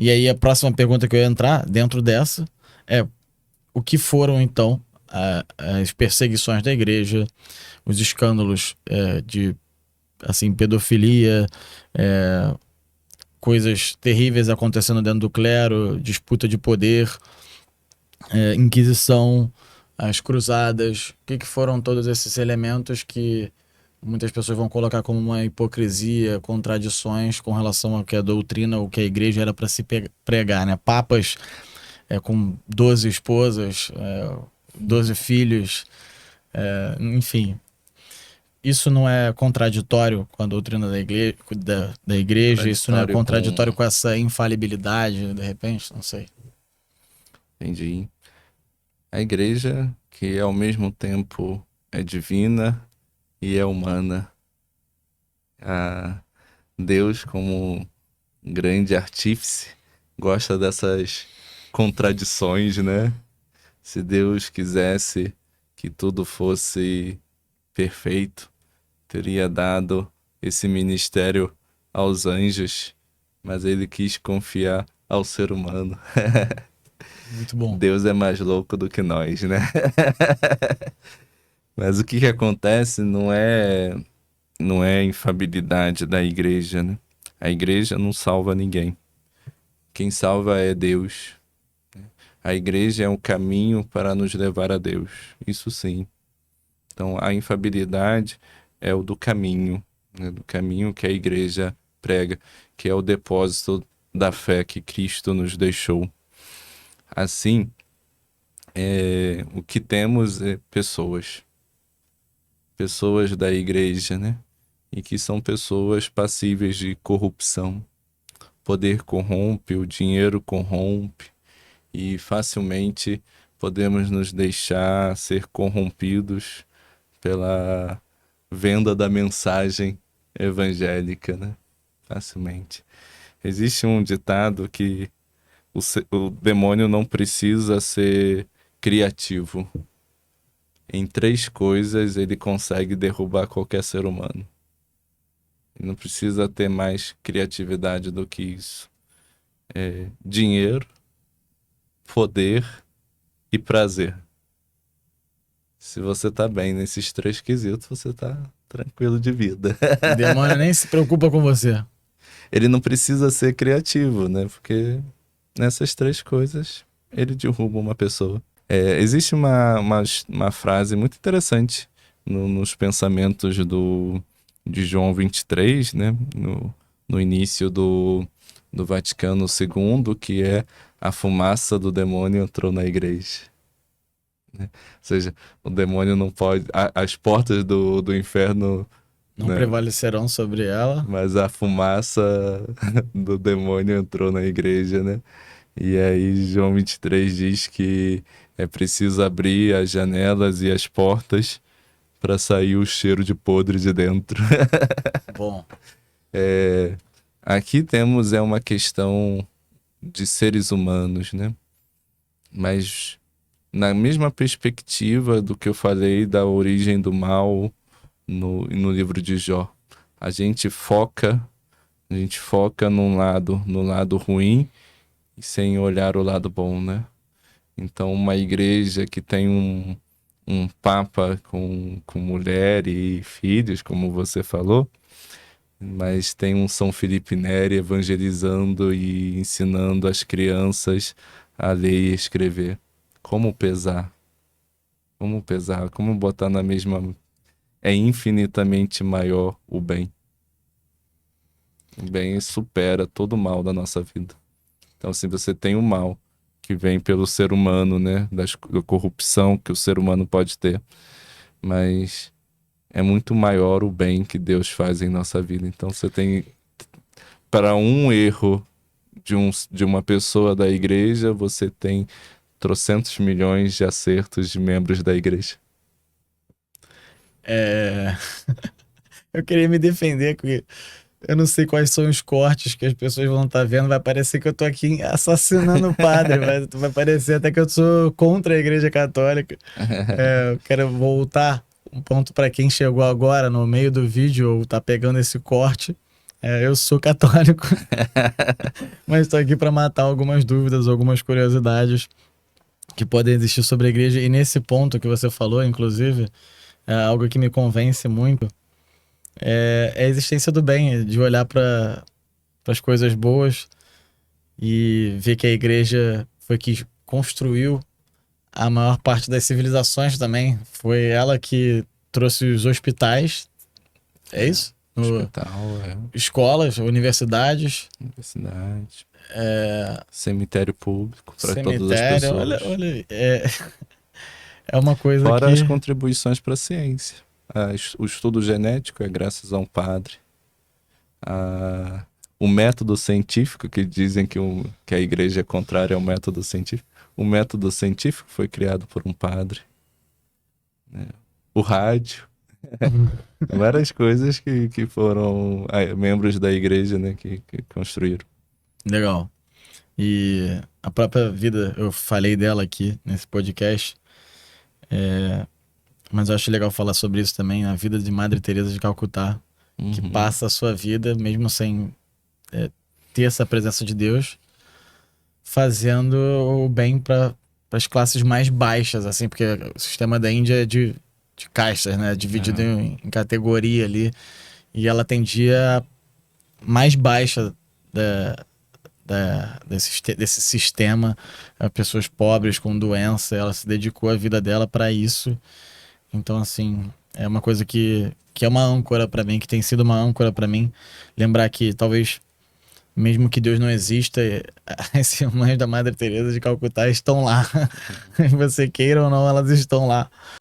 E aí a próxima pergunta que eu ia entrar dentro dessa é o que foram então as perseguições da igreja, os escândalos de assim pedofilia, é, coisas terríveis acontecendo dentro do clero, disputa de poder, inquisição, as cruzadas, que foram todos esses elementos que muitas pessoas vão colocar como uma hipocrisia, contradições com relação ao que a doutrina, o que a igreja era para se pregar, né? Papas com 12 esposas, 12 filhos, enfim. Isso não é contraditório com a doutrina da igreja? Isso não é Contraditório contraditório com... com essa infalibilidade, de repente? Não sei. Entendi. A igreja, que ao mesmo tempo é divina e é humana. A Deus, como grande artífice, gosta dessas contradições, né? Se Deus quisesse que tudo fosse perfeito, teria dado esse ministério aos anjos, mas ele quis confiar ao ser humano. Muito bom. Deus é mais louco do que nós, né? Mas o que acontece não é a infabilidade da igreja, né? A igreja não salva ninguém. Quem salva é Deus. A igreja é um caminho para nos levar a Deus. Isso sim. Então, a infabilidade é o do caminho, né? Do caminho que a igreja prega, que é o depósito da fé que Cristo nos deixou. Assim, o que temos é pessoas da igreja, né? E que são pessoas passíveis de corrupção. O poder corrompe, o dinheiro corrompe, e facilmente podemos nos deixar ser corrompidos pela venda da mensagem evangélica, né? Facilmente. Existe um ditado que o demônio não precisa ser criativo. Em 3 coisas ele consegue derrubar qualquer ser humano. Ele não precisa ter mais criatividade do que isso. Dinheiro, poder e prazer. Se você tá bem nesses 3 quesitos, você tá tranquilo de vida. O demônio nem se preocupa com você. Ele não precisa ser criativo, né? Porque nessas 3 coisas ele derruba uma pessoa. Existe uma frase muito interessante nos pensamentos de João 23, né? No início do Vaticano II, que é: a fumaça do demônio entrou na igreja. Né? Ou seja, o demônio não pode... As portas do inferno, Não né? prevalecerão sobre ela. Mas a fumaça do demônio entrou na igreja, né? E aí João 23 diz que é preciso abrir as janelas e as portas para sair o cheiro de podre de dentro. Bom, Aqui temos uma questão de seres humanos, né? Mas na mesma perspectiva do que eu falei da origem do mal no livro de Jó, a gente foca no lado ruim, sem olhar o lado bom, né? Então, uma igreja que tem um papa com mulher e filhos, como você falou, mas tem um São Felipe Neri evangelizando e ensinando as crianças a ler e escrever. Como pesar? Como pesar? Como botar na mesma... É infinitamente maior o bem. O bem supera todo o mal da nossa vida. Então, se você tem o mal que vem pelo ser humano, né? Da corrupção que o ser humano pode ter. Mas é muito maior o bem que Deus faz em nossa vida. Então, você tem... Para um erro de uma pessoa da igreja, você tem trocentos milhões de acertos de membros da igreja. eu queria me defender, porque eu não sei quais são os cortes que as pessoas vão estar vendo. Vai parecer que eu tô aqui assassinando o padre. Vai parecer até que eu sou contra a Igreja Católica. Eu quero voltar um ponto para quem chegou agora no meio do vídeo ou tá pegando esse corte. Eu sou católico, mas estou aqui para matar algumas dúvidas, algumas curiosidades que podem existir sobre a igreja. E nesse ponto que você falou, inclusive, é algo que me convence muito, é a existência do bem, de olhar para as coisas boas e ver que a igreja foi que construiu a maior parte das civilizações também. Foi ela que trouxe os hospitais, é É, isso? hospital, Escolas, universidades, universidade, cemitério público para todas as cemitério. pessoas. Olha, é uma coisa Fora as que. contribuições para a ciência. O estudo genético é graças a um padre. O método científico, que dizem que a igreja é contrária ao método científico, o método científico foi criado por um padre, né? O rádio, várias coisas que foram membros da igreja, né, que construíram. Legal. E a própria vida, eu falei dela aqui nesse podcast, mas eu acho legal falar sobre isso também, a vida de Madre Teresa de Calcutá, que Uhum. passa a sua vida, mesmo sem ter essa presença de Deus, fazendo o bem para as classes mais baixas, assim, porque o sistema da Índia é de castas, né? Dividido em categoria ali. E ela atendia a mais baixa desse sistema, a pessoas pobres com doença. Ela se dedicou a vida dela para isso. Então, assim, é uma coisa que é uma âncora para mim, que tem sido uma âncora para mim. Lembrar que talvez, mesmo que Deus não exista, as irmãs da Madre Teresa de Calcutá estão lá. Você queira ou não, elas estão lá.